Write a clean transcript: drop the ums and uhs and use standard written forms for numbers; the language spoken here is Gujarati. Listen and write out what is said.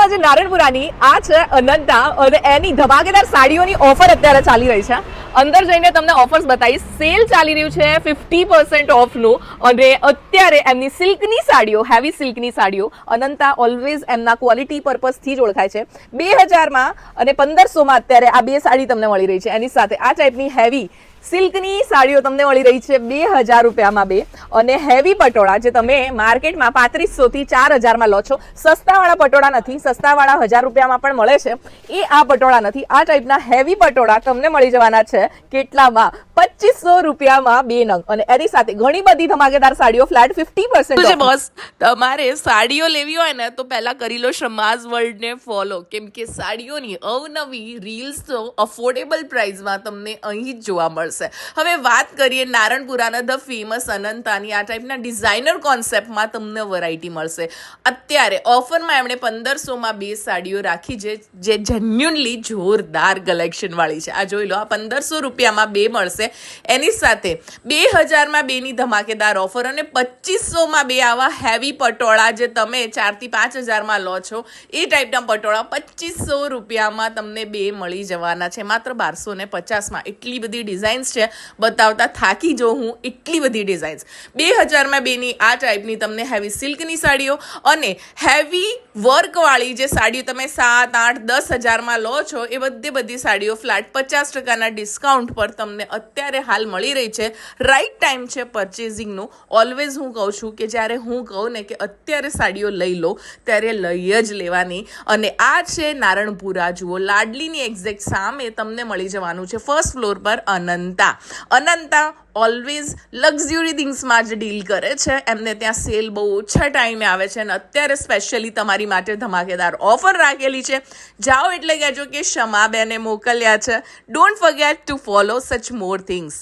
આજે નારણપુરાની આ છે અનંતા અને એની ધમાકેદાર સાડીઓની ઓફર અત્યારે ચાલી રહી છે. અંદર જઈને તમને ઓફર્સ બતાવીશ. સેલ ચાલી રહ્યું છે 50% ઓફનું અને અત્યારે એમની સિલ્કની સાડીઓ, હેવી સિલ્કની સાડીઓ અનંતા ઓલવેઝ એમના ક્વોલિટી પર્પઝથી જ ઓળખાય છે. 2000માં અને 1500માં અત્યારે આ બે સાડી તમને મળી રહી છે. એની સાથે આ ટાઈપની હેવી સિલ્કની સાડીઓ તમને મળી રહી છે 2000 રૂપિયામાં બે. અને હેવી પટોળા જે તમે માર્કેટમાં 3500 થી 4000માં લો છો, સસ્તાવાળા પટોળા નથી, સસ્તાવાળા 1000 રૂપિયામાં પણ મળે છે, એ આ પટોળા નથી. આ ટાઈપના હેવી પટોળા તમને મળી જવાના છે કેટલામાં? 2500 રૂપિયામાં બે નંગ. અને એની સાથે ઘણી બધી ધમાકેદાર સાડીઓ ફ્લેટ 50% બસ તમારે સાડીઓ લેવી હોય ને તો પહેલા કરી લો શમાઝ વર્લ્ડ ને ફોલો, કેમ કે સાડીઓની અવનવી રીલ્સ તો અફોર્ડેબલ પ્રાઇસમાં તમને અહીં જ જોવા મળશે. હવે વાત કરીએ નારણપુરાના ધ ફેમસ અનંતાની. આ ટાઈપના ડિઝાઇનર કોન્સેપ્ટમાં તમને વેરાયટી મળશે. અત્યારે ઓફરમાં એમણે 1500માં બે સાડીઓ રાખી છે જે જેન્યુનલી જોરદાર કલેક્શન વાળી છે. આ જોઈ લો, આ 1500 રૂપિયામાં બે મળશે. એની સાથે 2000માં બેની ધમાકેદાર ઓફર અને 2500માં બે આવા હેવી પટોળા જે તમે 4 થી 5000માં લો છો, એ ટાઈપના પટોળા 2500 રૂપિયામાં તમને બે મળી જવાના છે માત્ર 1250માં. એટલી બધી ડિઝાઇન્સ છે, બતાવતા થાકી જો હું, એટલી બધી ડિઝાઇન્સ. 2000માં બેની આ ટાઈપની તમને હેવી સિલ્કની સાડીઓ અને હેવી વર્કવાળી જે સાડીઓ તમે 7, 8, 10,000માં લો છો, એ બધી સાડીઓ ફ્લેટ 50%ના ડિસ્કાઉન્ટ પર તમને અત્યારે હાલ મળી રહી છે. રાઈટ ટાઈમ છે પરચેઝિંગનું. ઓલવેઝ હું કહું છું કે જ્યારે હું કહું ને કે અત્યારે સાડીઓ લઈ લો, ત્યારે લઈ જ લેવાની. અને આ છે નારણપુરા. જુઓ, લાડલીની એક્ઝેક્ટ સામે તમને મળી જવાનું છે ફર્સ્ટ ફ્લોર પર અનંતા. અનંતા ઓલવેઝ લક્ઝરી થિંગ્સમાં જ ડીલ કરે છે. એમને ત્યાં સેલ બહુ ઓછા ટાઈમે આવે છે અને અત્યારે સ્પેશિયલી તમારી માટે ધમાકેદાર ઓફર રાખેલી છે. જાઓ એટલે કહેજો કે શમાબેને મોકલ્યા છે. ડોન્ટ ફર્ગેટ ટુ ફોલો સચ મોર થિંગ્સ.